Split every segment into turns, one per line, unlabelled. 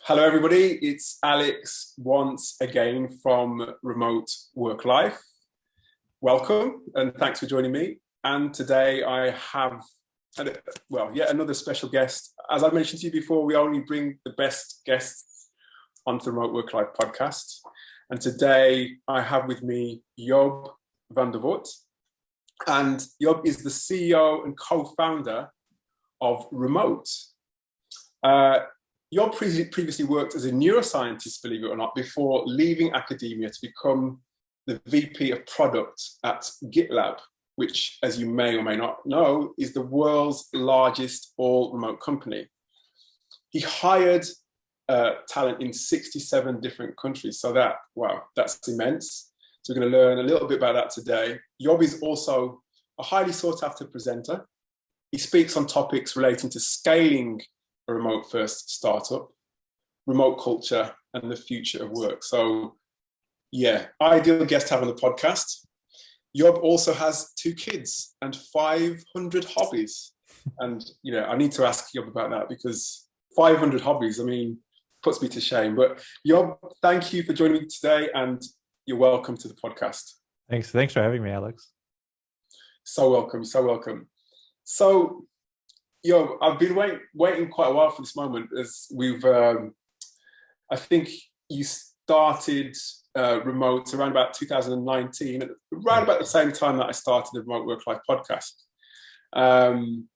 Hello, everybody. It's Alex once again from Remote Work Life. Welcome and thanks for joining me. And today I have, yet another special guest. As I mentioned to you before, we only bring the best guests onto the Remote Work Life podcast. And today I have with me Job van der Voort. And Job is the CEO and co-founder of Remote. Job previously worked as a neuroscientist, believe it or not, before leaving academia to become the VP of product at GitLab, which, as you may or may not know, is the world's largest all-remote company. He hired talent in 67 different countries. So that's immense. So we're going to learn a little bit about that today. Job is also a highly sought after presenter. He speaks on topics relating to scaling a remote first startup, remote culture, and the future of work. So yeah, ideal guest to have on the podcast. Job also has 2 kids and 500 hobbies. And, I need to ask Job about that because 500 hobbies, puts me to shame. But Job, thank you for joining me today and you're welcome to the podcast.
Thanks for having me, Alex.
So welcome. So, I've been waiting quite a while for this moment as we've, I think you started Remote around about 2019, around about the same time that I started the Remote Work Life podcast. And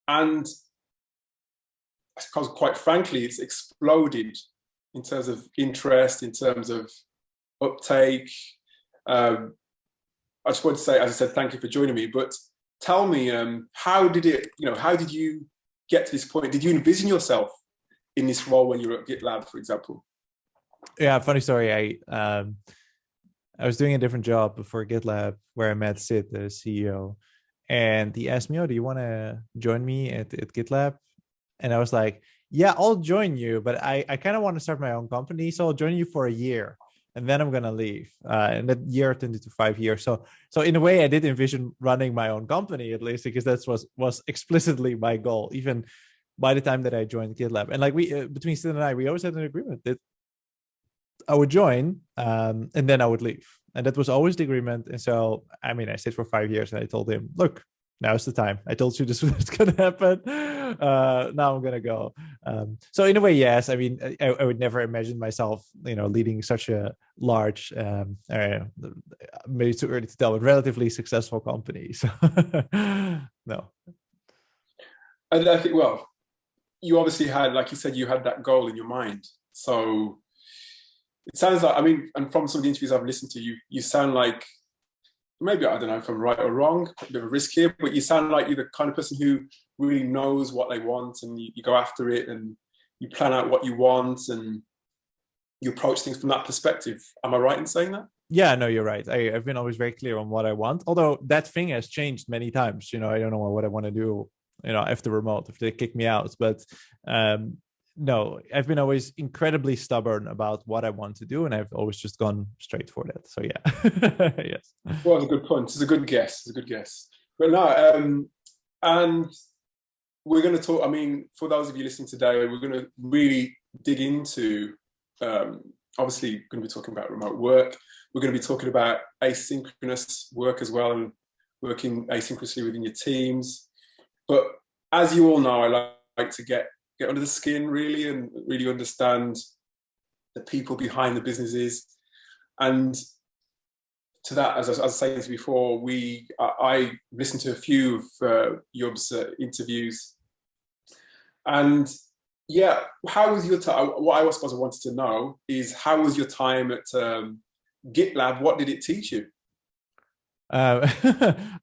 I suppose, quite frankly, it's exploded in terms of interest, in terms of uptake. I just want to say, as I said, thank you for joining me, but tell me, how did you get to this point? Did you envision yourself in this role when you were at GitLab, for example?
Yeah, funny story. I was doing a different job before GitLab where I met Sid, the CEO, and he asked me, "Oh, do you want to join me at GitLab?" And I was like, "Yeah, I'll join you, but I kind of want to start my own company, so I'll join you for a year." And then I'm gonna leave. And that year turned into 5 years. So in a way, I did envision running my own company at least, because that was explicitly my goal, even by the time that I joined GitLab. And like between Sid and I, we always had an agreement that I would join, and then I would leave, and that was always the agreement. And so, I stayed for 5 years, and I told him, "Look, now's the time. I told you this was going to happen. Now I'm going to go." So in a way, yes. I would never imagine myself, leading such a large, maybe too early to tell, but relatively successful company. So no.
And I think, you obviously had, like you said, you had that goal in your mind. So it sounds like, and from some of the interviews I've listened to, you sound like, maybe, I don't know if I'm right or wrong, a bit of a risk here, but you sound like you're the kind of person who really knows what they want, and you go after it and you plan out what you want and you approach things from that perspective. Am I right in saying that?
Yeah, no, you're right. I've been always very clear on what I want, although that thing has changed many times. I don't know what I want to do, after Remote, if they kick me out. But no, I've been always incredibly stubborn about what I want to do, and I've always just gone straight for that. So yeah, yes.
Well, it's a good point. It's a good guess. But no, and we're going to talk. For those of you listening today, we're going to really dig into. Obviously, we're going to be talking about remote work. We're going to be talking about asynchronous work as well, and working asynchronously within your teams. But as you all know, I like to get under the skin really, and really understand the people behind the businesses. And to that, as I was saying before, I listened to a few of Job's interviews, and yeah, how was your time? What I suppose I wanted to know is, how was your time at GitLab? What did it teach you?
A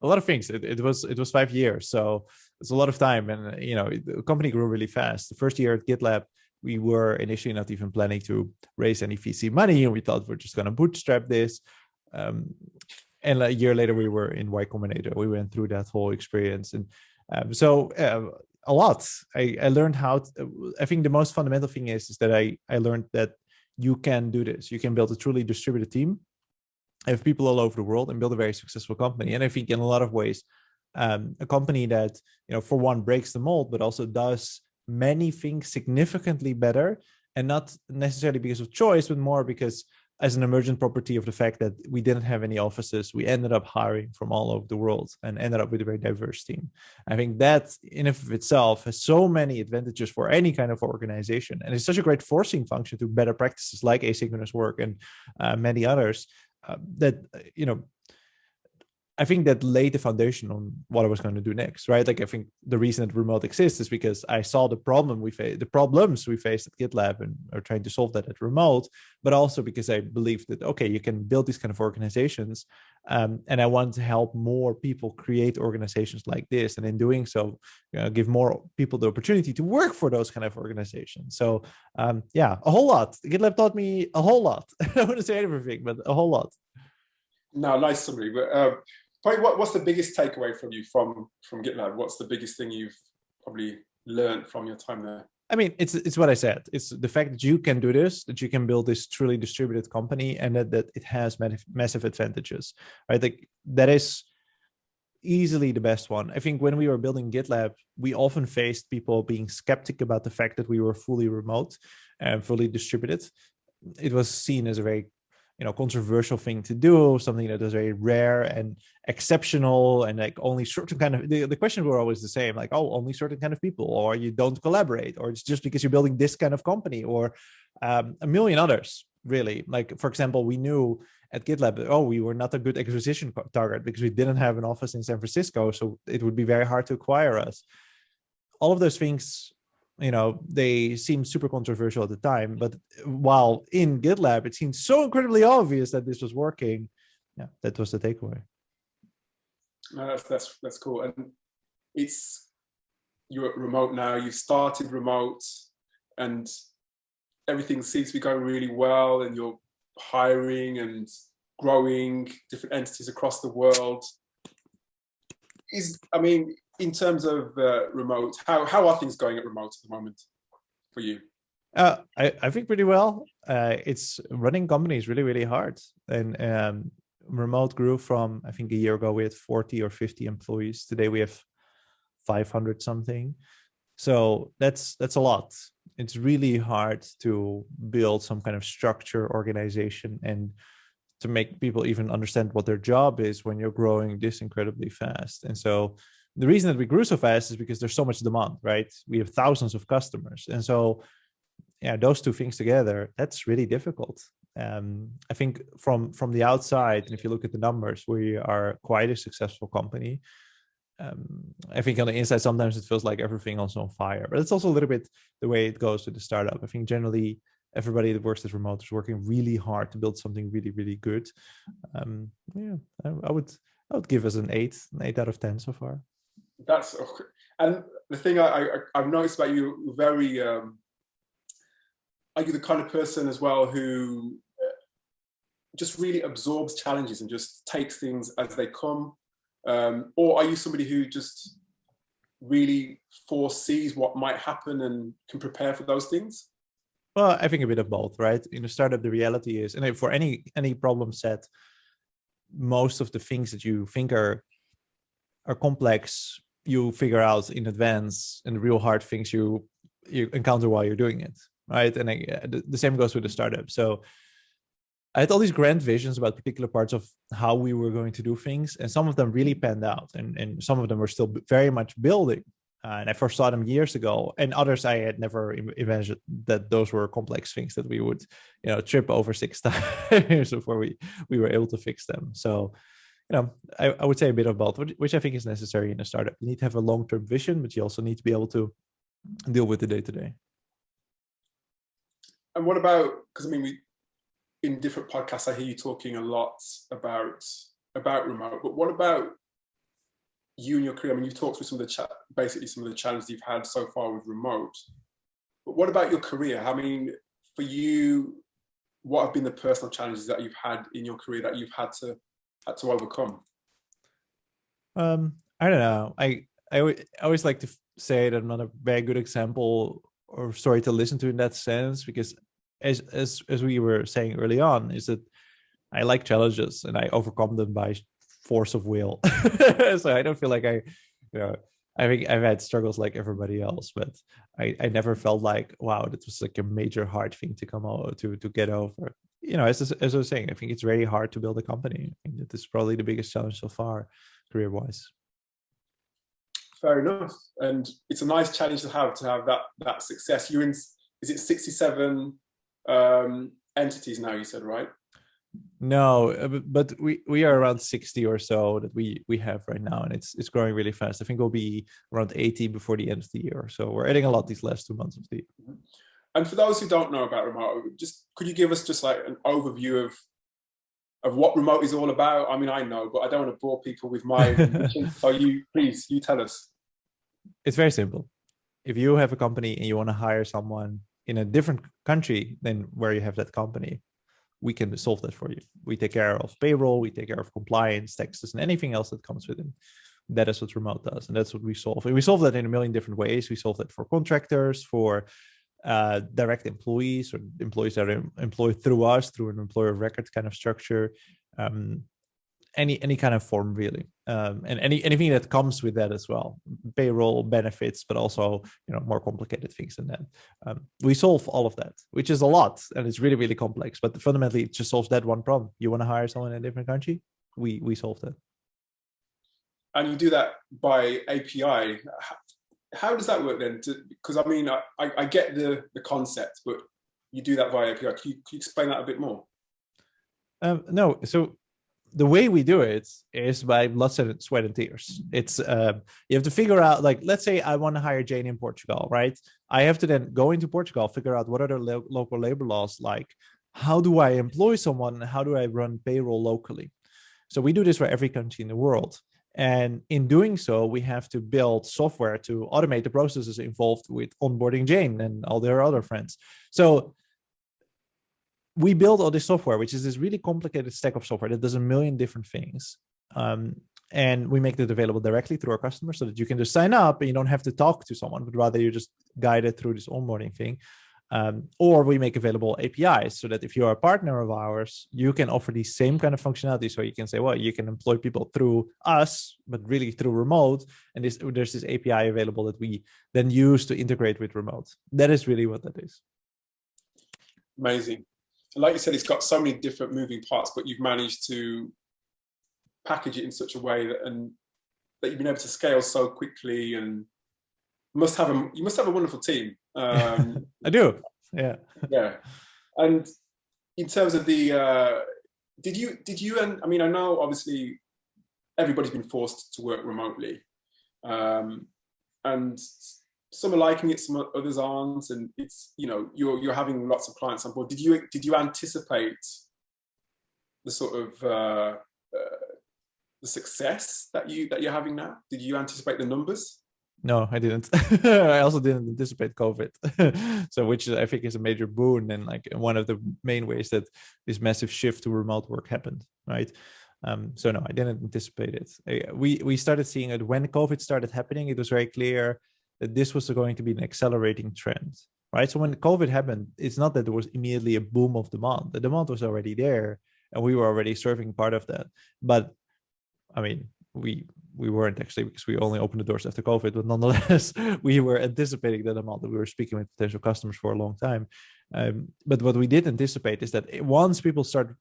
lot of things. It was 5 years, so it's a lot of time, and the company grew really fast. The first year at GitLab, we were initially not even planning to raise any VC money, and we thought we're just going to bootstrap this. And a year later, we were in Y Combinator. We went through that whole experience, and a lot. I learned how. I think the most fundamental thing is that I learned that you can do this. You can build a truly distributed team, have people all over the world, and build a very successful company. And I think in a lot of ways, a company that, for one, breaks the mold, but also does many things significantly better, and not necessarily because of choice, but more because as an emergent property of the fact that we didn't have any offices, we ended up hiring from all over the world and ended up with a very diverse team. I think that in and of itself has so many advantages for any kind of organization. And it's such a great forcing function to better practices like asynchronous work and many others that, I think that laid the foundation on what I was going to do next, right? Like, I think the reason that remote exists is because I saw the problems we faced at GitLab and are trying to solve that at remote, but also because I believed that, okay, you can build these kind of organizations. And I want to help more people create organizations like this. And in doing so, give more people the opportunity to work for those kind of organizations. So a whole lot. GitLab taught me a whole lot. I wouldn't say everything, but a whole lot.
No, nice summary. But probably what's the biggest takeaway from you from GitLab? What's the biggest thing you've probably learned from your time there?
I mean, it's what I said. It's the fact that you can do this, that you can build this truly distributed company, and that it has massive advantages, right? Like, that is easily the best one. I think when we were building GitLab, we often faced people being skeptic about the fact that we were fully remote and fully distributed. It was seen as a very controversial thing to do, something that was very rare and exceptional, and like only certain kind of the questions were always the same, like, oh, only certain kind of people, or you don't collaborate, or it's just because you're building this kind of company, or a million others, really. Like, for example, we knew at GitLab, oh, we were not a good acquisition target because we didn't have an office in San Francisco, so it would be very hard to acquire us. All of those things, they seemed super controversial at the time, but while in GitLab, it seemed so incredibly obvious that this was working. Yeah, that was the takeaway.
No, that's cool. And you're remote now, you started remote, and everything seems to be going really well, and you're hiring and growing different entities across the world. In terms of remote, how are things going at remote at the moment for you?
I think pretty well. It's running companies really, really hard. And remote grew from, I think a year ago, we had 40 or 50 employees. Today we have 500 something. So that's a lot. It's really hard to build some kind of structure, organization, and to make people even understand what their job is when you're growing this incredibly fast. And so the reason that we grew so fast is because there's so much demand, right? We have thousands of customers. And so, those two things together, that's really difficult. I think from the outside, and if you look at the numbers, we are quite a successful company. I think on the inside, sometimes it feels like everything else on fire, but it's also a little bit the way it goes with the startup. I think generally everybody that works as remote is working really hard to build something really, really good. I would give us an 8 out of 10 so far.
That's, and the thing I've noticed about you, very, are you the kind of person as well who just really absorbs challenges and just takes things as they come? Or are you somebody who just really foresees what might happen and can prepare for those things?
Well, I think a bit of both, right? In a startup, the reality is, and for any problem set, most of the things that you think are complex, you figure out in advance, and the real hard things you encounter while you're doing it, right? And the same goes with the startup. So I had all these grand visions about particular parts of how we were going to do things, and some of them really panned out, and some of them were still very much building. And I first saw them years ago, and others I had never imagined that those were complex things that we would, trip over 6 times before we were able to fix them. So, I would say a bit of both, which I think is necessary in a startup. You need to have a long-term vision, but you also need to be able to deal with the day-to-day.
And what about, because in different podcasts, I hear you talking a lot about remote, but what about you and your career? You've talked through some of the challenges you've had so far with remote, but what about your career? For you, what have been the personal challenges that you've had in your career that you've had to overcome?
I don't know. I always like to say that I'm not a very good example or story to listen to in that sense, because as we were saying early on, is that I like challenges and I overcome them by force of will. So I don't feel like I think I've had struggles like everybody else, but I never felt like, wow, that was like a major hard thing to come out to get over. You know, as I was saying, I think it's very hard to build a company. I think that this is probably the biggest challenge so far, career-wise.
Fair enough. And it's a nice challenge to have that success. You're in, is it 67 entities now, you said, right?
No, but we are around 60 or so that we have right now, and it's growing really fast. I think we'll be around 80 before the end of the year. So we're adding a lot these last 2 months of the year.
And for those who don't know about remote, just could you give us just like an overview of what remote is all about? I mean, I know, but I don't want to bore people with my mission. So you tell us.
It's very simple. If you have a company and you want to hire someone in a different country than where you have that company, we can solve that for you. We take care of payroll, we take care of compliance, taxes, and anything else that comes with it. That is what remote does, and that's what we solve. And we solve that in a million different ways. We solve that for contractors, for direct employees, or employees that are employed through us, through an employer of record kind of structure, any kind of form really, and anything that comes with that as well, payroll, benefits, but also more complicated things than that. We solve all of that, which is a lot, and it's really complex. But fundamentally, it just solves that one problem. You want to hire someone in a different country, we solve that.
And you do that by API. How does that work then? Because I mean, I get the concept, but you do that via API. Can you explain that a bit more?
No, so the way we do it is by blood, sweat, and tears. It's you have to figure out, like, let's say I want to hire Jane in Portugal, right? I have to then go into Portugal, figure out what are the local labor laws like. How do I employ someone? How do I run payroll locally? So we do this for every country in the world. And in doing so, we have to build software to automate the processes involved with onboarding Jane and all their other friends. So we build all this software, which is this really complicated stack of software that does a million different things. And we make it available directly through our customers so that you can just sign up and you don't have to talk to someone, but rather you're just guided through this onboarding thing. Or we make available APIs so that if you are a partner of ours, you can offer the same kind of functionality. So you can say, well, you can employ people through us, but really through remote. And there's this API available that we then use to integrate with remote. That is really what that is.
Amazing. And like you said, it's got so many different moving parts, but you've managed to package it in such a way that you've been able to scale so quickly, and you must have a wonderful team.
I do. Yeah.
Yeah. And in terms of the, did you, and I mean, I know obviously everybody's been forced to work remotely, and some are liking it, some others aren't, and it's, you're having lots of clients on board. Did you anticipate the sort of the success that you're having now? Did you anticipate the numbers?
No, I didn't. I also didn't anticipate COVID, so which I think is a major boon, and like one of the main ways that this massive shift to remote work happened, right? So no, I didn't anticipate it. We started seeing it when COVID started happening. It was very clear that this was going to be an accelerating trend, right? So when COVID happened, it's not that there was immediately a boom of demand. The demand was already there, and we were already serving part of that. But I mean, we weren't actually, because we only opened the doors after COVID, but nonetheless, we were anticipating that amount, that we were speaking with potential customers for a long time. But what we did anticipate is that once people start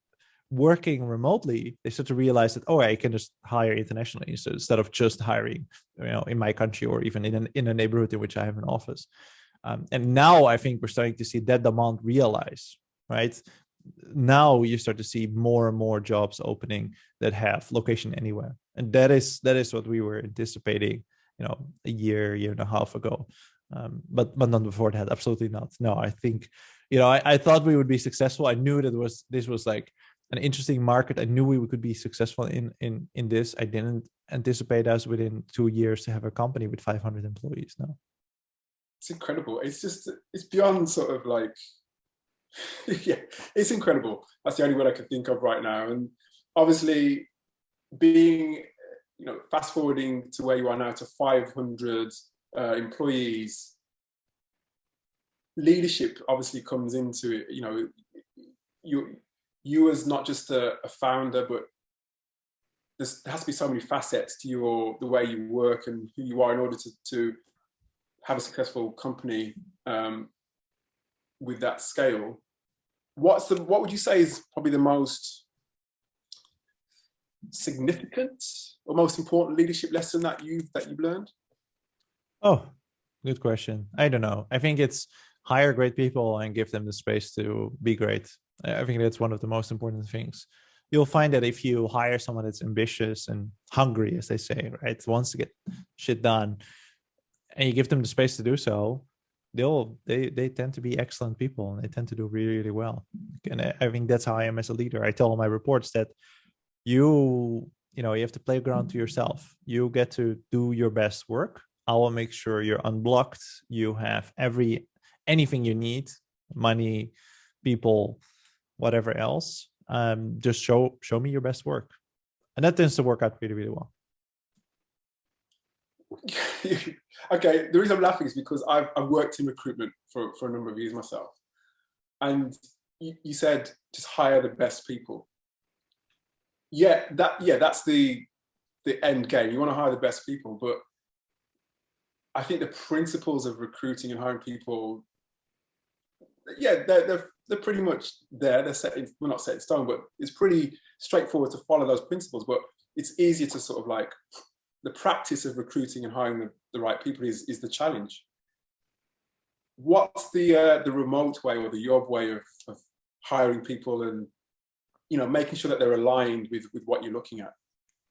working remotely, they start to realize that, oh, I can just hire internationally. So instead of just hiring, in my country or even in a neighborhood in which I have an office. And now I think we're starting to see that demand realize, right? Now you start to see more and more jobs opening that have location anywhere. And that is what we were anticipating, a year and a half ago. But not before that, absolutely not. No, I think, I thought we would be successful. I knew that this was like an interesting market. I knew we could be successful in this. I didn't anticipate us within 2 years to have a company with 500 employees now.
It's incredible. It's beyond sort of like, yeah, it's incredible. That's the only word I can think of right now. And obviously being, fast forwarding to where you are now to 500 employees, leadership obviously comes into it. You as not just a founder, but there has to be so many facets to the way you work and who you are in order to have a successful company with that scale. What would you say is probably the most significant or most important leadership lesson that you've learned?
Oh, good question. I don't know. I think it's hire great people and give them the space to be great. I think that's one of the most important things. You'll find that if you hire someone that's ambitious and hungry, as they say, right, wants to get shit done, and you give them the space to do so, they tend to be excellent people, and they tend to do really, really well. And I think that's how I am as a leader. I tell my reports that you have to play ground to yourself. You get to do your best work. I will make sure you're unblocked. You have anything you need, money, people, whatever else. Just show me your best work. And that tends to work out really, really well.
Okay, the reason I'm laughing is because I've worked in recruitment for a number of years myself. And you said just hire the best people. That's the end game. You want to hire the best people, but I think the principles of recruiting and hiring people, they're pretty much there. They're not set in stone, but it's pretty straightforward to follow those principles. But it's easier to sort of like, the practice of recruiting and hiring the right people is the challenge. What's the remote way or the job way of hiring people and making sure that they're aligned with what you're looking at?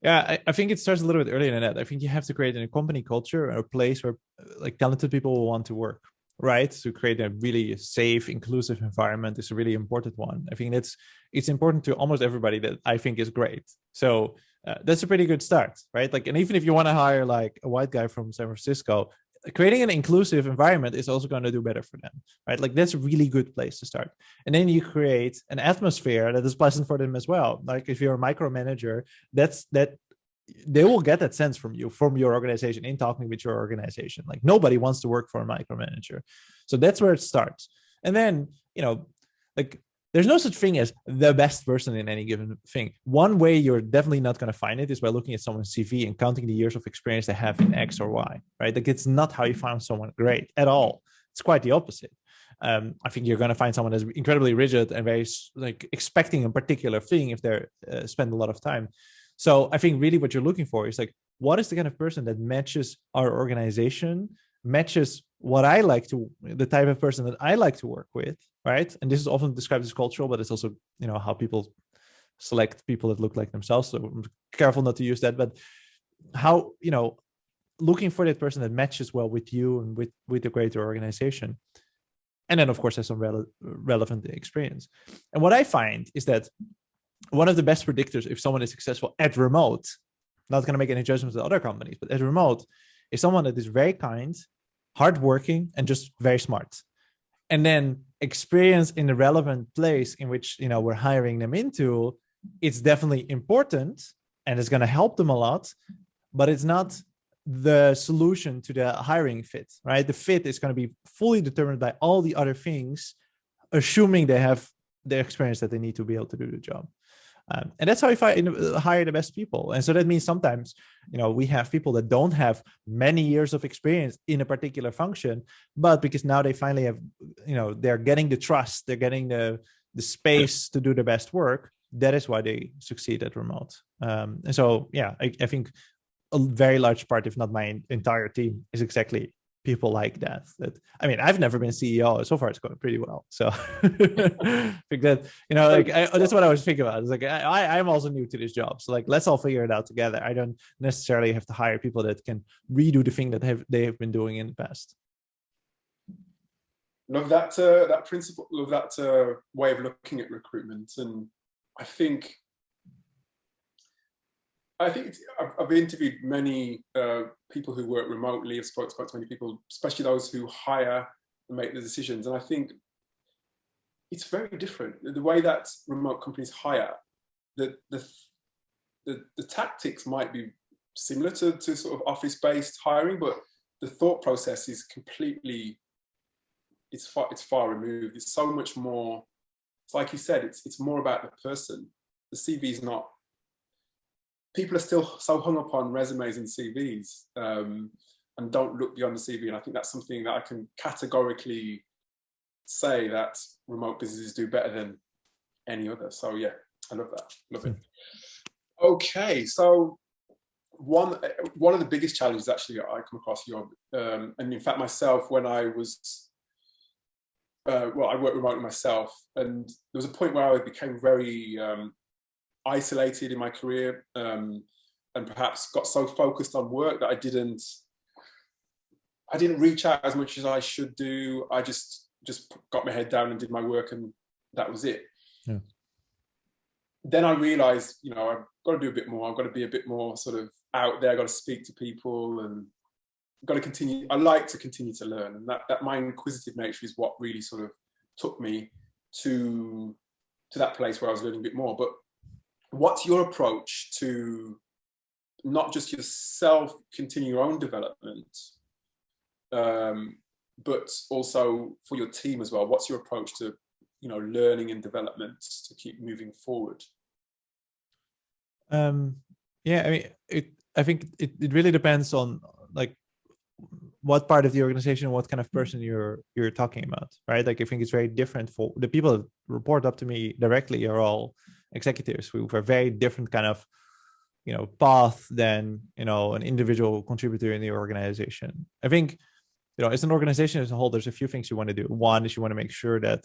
Yeah, I think it starts a little bit earlier than that. I think you have to create a company culture or a place where like talented people will want to work, right? To create a really safe, inclusive environment is a really important one. I think it's important to almost everybody that I think is great. So that's a pretty good start, right? Like, and even if you want to hire like a white guy from San Francisco, creating an inclusive environment is also going to do better for them, right? Like that's a really good place to start. And then you create an atmosphere that is pleasant for them as well. Like if you're a micromanager, that they will get that sense from you, from your organization, in talking with your organization. Like nobody wants to work for a micromanager. So that's where it starts. And then, like there's no such thing as the best person in any given thing. One way you're definitely not going to find it is by looking at someone's CV and counting the years of experience they have in X or Y, right? Like it's not how you find someone great at all. It's quite the opposite. I think you're going to find someone that's incredibly rigid and very like expecting a particular thing if they're spend a lot of time. So I think really what you're looking for is like, what is the kind of person that matches our organization, matches what I like to, the type of person that I like to work with, right? And this is often described as cultural, but it's also, how people select people that look like themselves. So I'm careful not to use that, but how, looking for that person that matches well with you and with the greater organization. And then of course has some relevant experience. And what I find is that one of the best predictors if someone is successful at remote, not going to make any judgments with other companies, but at remote, is someone that is very kind, hardworking, and just very smart. And then experience in the relevant place in which we're hiring them into, it's definitely important and it's going to help them a lot, but it's not the solution to the hiring fit, right? The fit is going to be fully determined by all the other things, assuming they have the experience that they need to be able to do the job. And that's how I hire the best people. And so that means sometimes, we have people that don't have many years of experience in a particular function, but because now they finally have, they're getting the trust, they're getting the space to do the best work. That is why they succeed at remote. And so, yeah, I think a very large part, if not my entire team, is exactly people like that. I've never been CEO. So far, it's going pretty well. So I think that, that's what I was thinking about. It's like, I'm also new to this job. So like, let's all figure it out together. I don't necessarily have to hire people that can redo the thing that they have been doing in the past.
Love that principle, love that way of looking at recruitment. And I think I've interviewed many people who work remotely. I've spoken to many people, especially those who hire and make the decisions. And I think it's very different. The way that remote companies hire, the tactics might be similar to sort of office-based hiring, but the thought process is completely, it's far removed. It's so much more, it's like you said, it's more about the person. The CV is not people are still so hung up on resumes and CVs, and don't look beyond the CV. And I think that's something that I can categorically say that remote businesses do better than any other. So yeah, I love that. Love it. Okay, so one of the biggest challenges actually I come across, and in fact myself, when I was I worked remotely myself, and there was a point where I became very isolated in my career, and perhaps got so focused on work that I didn't reach out as much as I should do. I just got my head down and did my work, and that was it.
Yeah.
Then I realized, I've got to do a bit more. I've got to be a bit more sort of out there. I've got to speak to people, and I've got to continue. I like to continue to learn, and that my inquisitive nature is what really sort of took me to that place where I was learning a bit more. But what's your approach to not just yourself continue your own development, but also for your team as well? What's your approach to learning and development to keep moving forward?
I think it really depends on like what part of the organization, what kind of person you're talking about, right? Like I think it's very different for the people that report up to me directly are all executives who have a very different kind of path than an individual contributor in the organization. I think as an organization as a whole, there's a few things you want to do. One is you want to make sure that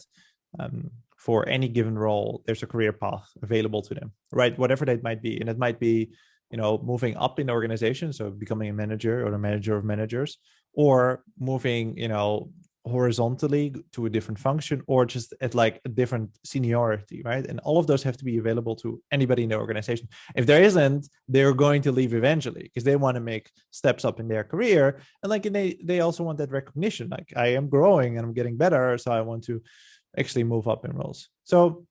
for any given role, there's a career path available to them, right? Whatever that might be. And it might be, moving up in the organization, so becoming a manager or a manager of managers, or moving, horizontally to a different function, or just at like a different seniority, right? And all of those have to be available to anybody in the organization. If there isn't, they're going to leave eventually because they want to make steps up in their career. And like they also want that recognition, like I am growing and I'm getting better, so I want to actually move up in roles. So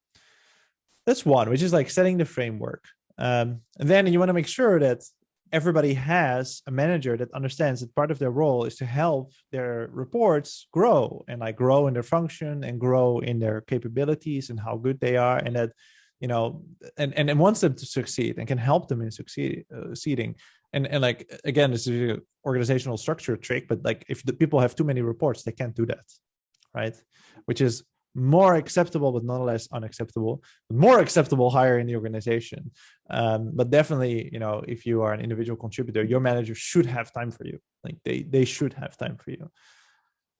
that's one, which is like setting the framework. And then you want to make sure that everybody has a manager that understands that part of their role is to help their reports grow and like grow in their function and grow in their capabilities and how good they are, and that and wants them to succeed and can help them in succeeding. And like again, this is an organizational structure trick, but like if the people have too many reports, they can't do that, right? Which is more acceptable, but nonetheless unacceptable. More acceptable higher in the organization, but definitely, if you are an individual contributor, your manager should have time for you. Like they should have time for you.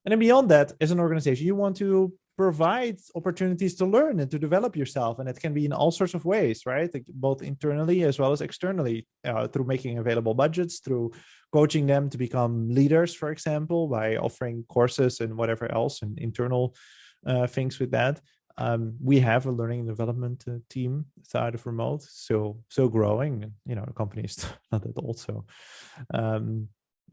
And then beyond that, as an organization, you want to provide opportunities to learn and to develop yourself, and it can be in all sorts of ways, right? Like both internally as well as externally, through making available budgets, through coaching them to become leaders, for example, by offering courses and whatever else, and internal things with that. We have a learning and development team side of remote, so growing. The company is not that old, so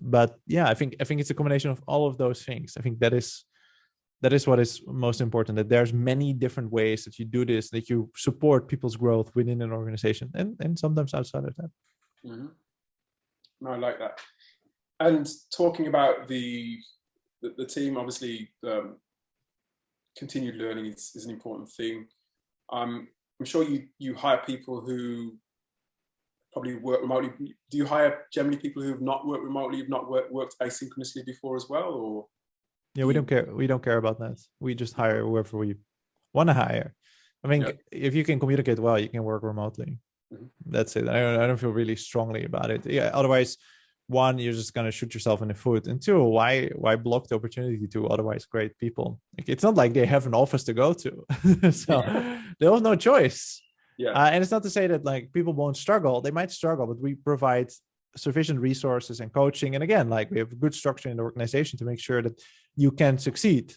but yeah, I think it's a combination of all of those things. I think that is what is most important, that there's many different ways that you do this, that you support people's growth within an organization and sometimes outside of that.
Mm-hmm. No, I like that. And talking about the team, obviously, continued learning is an important thing. I'm sure you hire people who probably work remotely. Do you hire generally people who've not worked remotely, who've not worked asynchronously before as well, or?
Yeah, we don't care. We don't care about that. We just hire whoever we want to hire. I mean, if you can communicate well, you can work remotely. Mm-hmm. That's it. I don't feel really strongly about it. Yeah. Otherwise, one, you're just gonna shoot yourself in the foot, and two, why block the opportunity to otherwise great people? Like, it's not like they have an office to go to, so they have no choice. Yeah. And it's not to say that like people won't struggle. They might struggle, but we provide sufficient resources and coaching, and again, like we have good structure in the organization to make sure that you can succeed,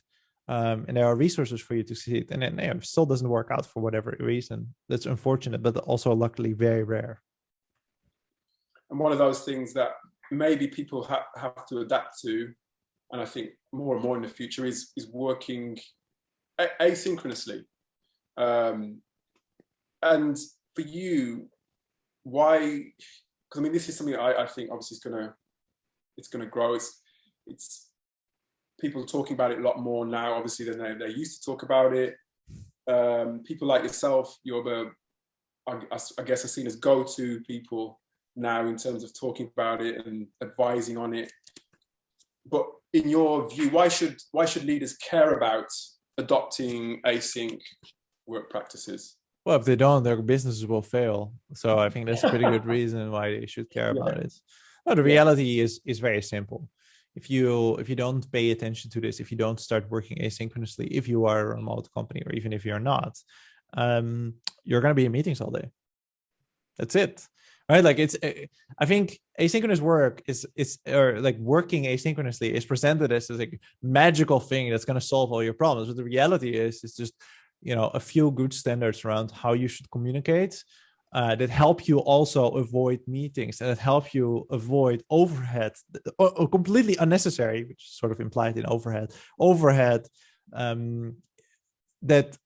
and there are resources for you to succeed. And then if it still doesn't work out for whatever reason, that's unfortunate, but also luckily very rare.
And one of those things that maybe people have to adapt to, and I think more and more in the future, is working asynchronously. And for you, why? Because I mean, this is something I think obviously it's gonna grow. It's people talking about it a lot more now, obviously, than they used to talk about it. People like yourself, you're I guess, are seen as go-to people now in terms of talking about it and advising on it. But in your view, why should leaders care about adopting async work practices?
Well, if they don't, their businesses will fail. So I think that's a pretty good reason why they should care about it. No, the reality is very simple. If you don't pay attention to this, if you don't start working asynchronously, if you are a remote company or even if you're not, you're going to be in meetings all day. That's it. Right? Like I think asynchronous work is or like working asynchronously is presented as like magical thing that's going to solve all your problems. But the reality is, it's just, a few good standards around how you should communicate that help you also avoid meetings and that help you avoid overhead or completely unnecessary, which is sort of implied in overhead, that,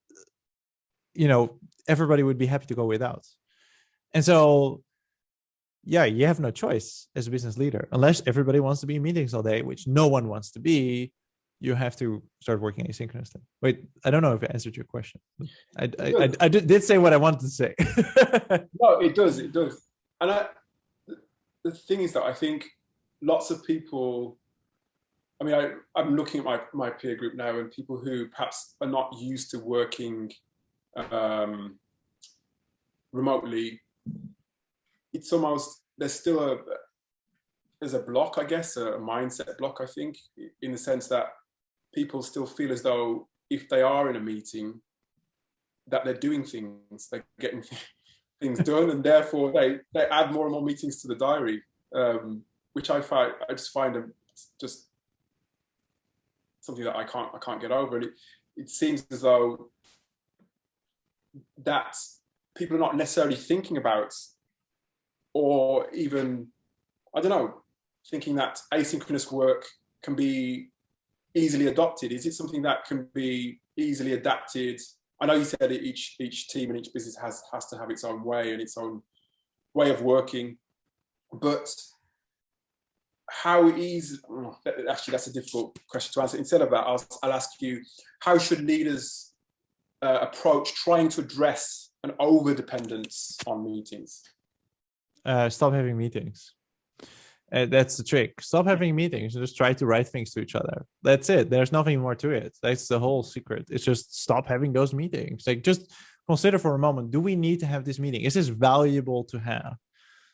everybody would be happy to go without. And so, yeah, you have no choice as a business leader, unless everybody wants to be in meetings all day, which no one wants to be. You have to start working asynchronously. Wait, I don't know if I answered your question. I did say what I wanted to say.
No, it does. And the thing is that I think lots of people, I mean, I'm looking at my peer group now, and people who perhaps are not used to working remotely, it's almost, there's a block, I guess, a mindset block, I think, in the sense that people still feel as though if they are in a meeting, that they're doing things, they're getting things done, and therefore they add more and more meetings to the diary, which I just find just something that I can't get over. And it seems as though that people are not necessarily thinking about, or even, I don't know, thinking that asynchronous work can be easily adopted. Is it something that can be easily adapted? I know you said that each team and each business has to have its own way and its own way of working, but how easy? Actually, that's a difficult question to answer. Instead of that, I'll ask you: how should leaders approach trying to address an over-dependence on meetings?
Stop having meetings. That's the trick. Stop having meetings and just try to write things to each other. That's it. There's nothing more to it. That's the whole secret. It's just stop having those meetings. Like, just consider for a moment, do we need to have this meeting? Is this valuable to have?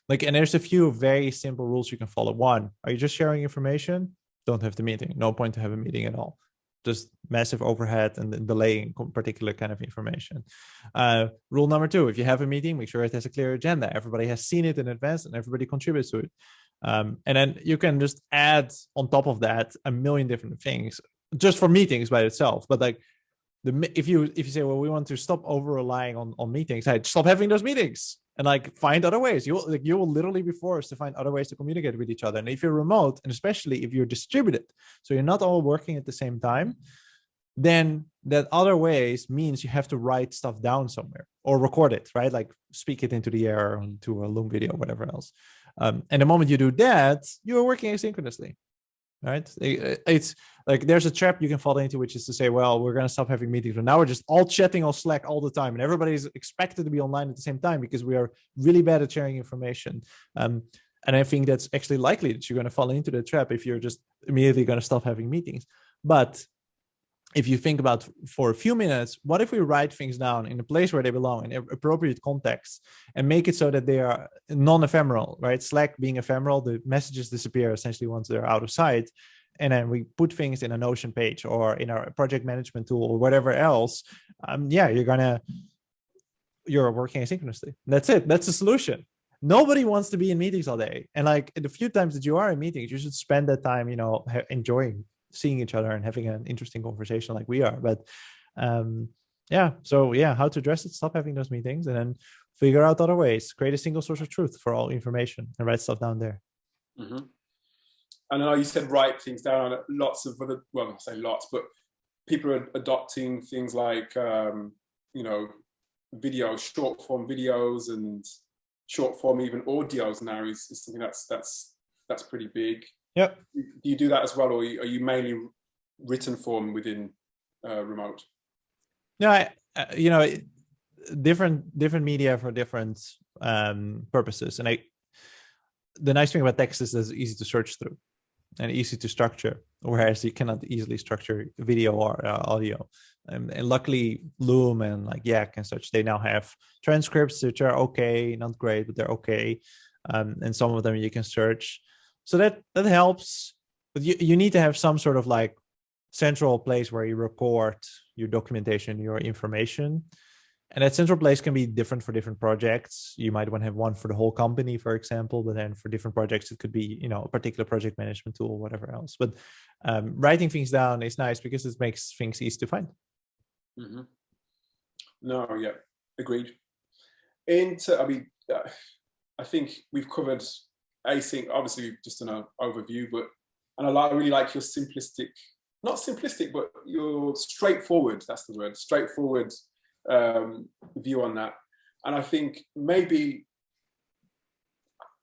Like, and there's a few very simple rules you can follow. One, are you just sharing information? Don't have the meeting. No point to have a meeting at all. Just massive overhead and delaying particular kind of information. Rule number two, if you have a meeting, make sure it has a clear agenda. Everybody has seen it in advance and everybody contributes to it. And then you can just add on top of that a million different things just for meetings by itself. But like, if you say, well, we want to stop over relying on meetings, stop having those meetings and like find other ways. You will literally be forced to find other ways to communicate with each other. And if you're remote, and especially if you're distributed, so you're not all working at the same time, then that other ways means you have to write stuff down somewhere or record it, right? Like speak it into the air, into a Loom video, whatever else. And the moment you do that, you are working asynchronously, right? It's like there's a trap you can fall into, which is to say, well, we're going to stop having meetings. But now we're just all chatting on Slack all the time. And everybody's expected to be online at the same time because we are really bad at sharing information. And I think that's actually likely that you're going to fall into the trap if you're just immediately going to stop having meetings. But if you think about for a few minutes, what if we write things down in a place where they belong in appropriate context and make it so that they are non-ephemeral, right? Slack being ephemeral, the messages disappear essentially once they're out of sight. And then we put things in a Notion page or in our project management tool or whatever else. You're working asynchronously. That's it. That's the solution. Nobody wants to be in meetings all day. And like the few times that you are in meetings, you should spend that time, enjoying seeing each other and having an interesting conversation like we are. But how to address it: stop having those meetings and then figure out other ways. Create a single source of truth for all information and write stuff down there.
Mm-hmm. I know you said write things down. Lots of other, well, I say lots, but people are adopting things like videos, short form videos and short form even audios now is something that's pretty big.
Yep.
Do you do that as well, or are you mainly written form within remote?
No, different media for different purposes. And the nice thing about text is that it's easy to search through and easy to structure, whereas you cannot easily structure video or audio. And luckily, Loom and like Yak and such, they now have transcripts which are okay, not great, but they're okay. And some of them you can search, so that helps. But you need to have some sort of like central place where you record your documentation, your information. And that central place can be different for different projects. You might want to have one for the whole company, for example, but then for different projects, it could be, a particular project management tool, or whatever else. But writing things down is nice because it makes things easy to find.
Mm-hmm. No, yeah, agreed. I think we've covered async. Obviously, we've just done an overview, and I really like your not simplistic, but your straightforward. That's the word, straightforward view on that. And I think maybe,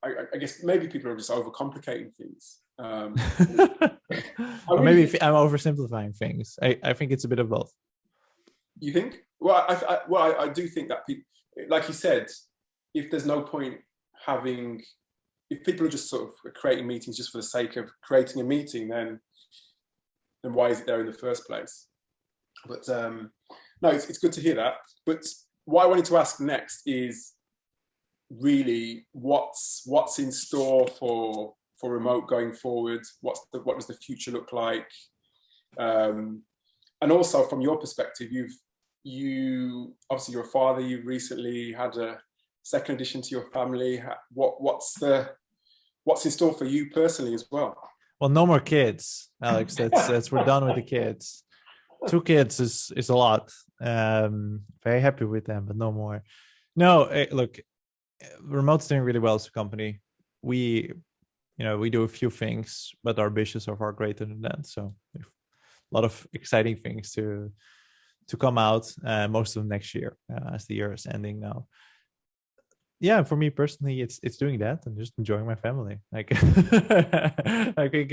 I guess maybe people are just overcomplicating things.
Or maybe I'm oversimplifying things. I think it's a bit of both.
You think? Well, I do think that people, like you said, if there's no point if people are just sort of creating meetings just for the sake of creating a meeting, then why is it there in the first place? But no, it's good to hear that. But what I wanted to ask next is really what's in store for remote going forward? What does the future look like? And also from your perspective, you obviously you're a father. You recently had a second addition to your family. What's in store for you personally as well?
Well, no more kids, Alex. That's we're done with the kids. 2 kids is a lot. Very happy with them, but no more. No, look, Remote's doing really well as a company. We do a few things, but our ambitions are far greater than that. So we have a lot of exciting things to come out, most of them next year, as the year is ending now. Yeah, for me personally, it's doing that and just enjoying my family. Like, I think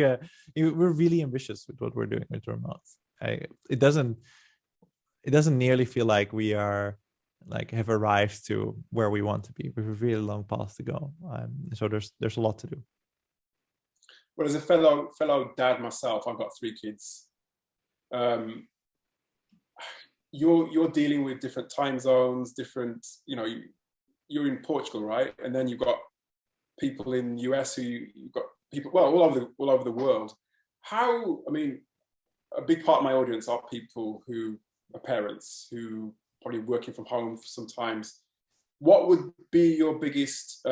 we're really ambitious with what we're doing with Remote. It doesn't nearly feel like we are have arrived to where we want to be. We have a really long path to go. So there's a lot to do.
Well, as a fellow dad myself, I've got 3 kids. You're dealing with different time zones, different, you're in Portugal, right? And then you've got people in the US you've got people, well, all over the world. A big part of my audience are people who are parents who probably working from home sometimes. What would be your biggest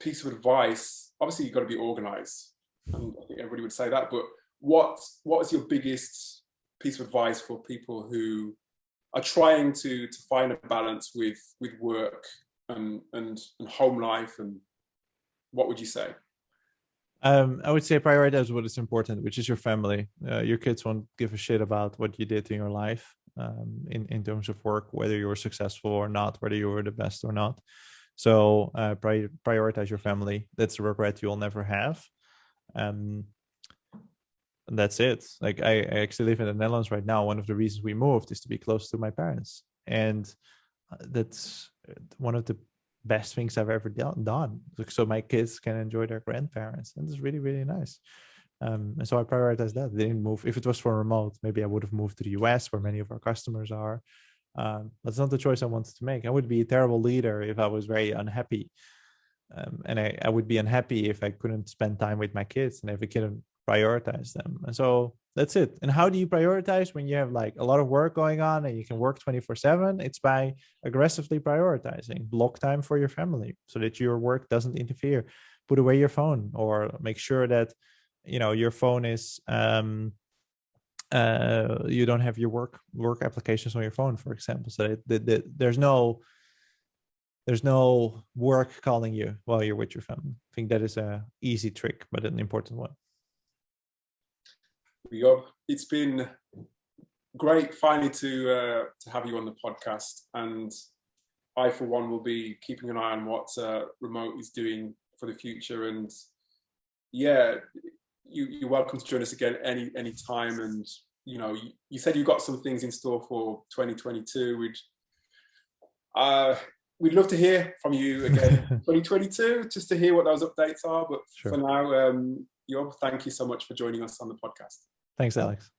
piece of advice? Obviously, you've got to be organized. I think everybody would say that, but what is your biggest piece of advice for people who are trying to find a balance with work and home life, and what would you say?
I would say prioritize what is important, which is your family. Your kids won't give a shit about what you did in your life, in terms of work, whether you were successful or not, whether you were the best or not. So prioritize your family. That's a regret you'll never have. And that's it. Like I actually live in the Netherlands right now. One of the reasons we moved is to be close to my parents, and that's one of the best things I've ever done. So my kids can enjoy their grandparents, and it's really, really nice. And so I prioritize that. They didn't move. If it was for remote, maybe I would have moved to the US, where many of our customers are. That's not the choice I wanted to make. I would be a terrible leader if I was very unhappy, and I would be unhappy if I couldn't spend time with my kids and if I couldn't prioritize them. And so that's it. And how do you prioritize when you have like a lot of work going on and you can work 24/7? It's by aggressively prioritizing. Block time for your family so that your work doesn't interfere. Put away your phone, or make sure that your phone is you don't have your work applications on your phone, for example, so that there's no work calling you while you're with your family. I think that is a easy trick, but an important one.
It's been great finally to have you on the podcast, and I for one will be keeping an eye on what Remote is doing for the future. And yeah, you're welcome to join us again any time. And you said you got some things in store for 2022. We'd love to hear from you again 2022, just to hear what those updates are. But
Sure.
for now, Yob, thank you so much for joining us on the podcast.
Thanks, Alex.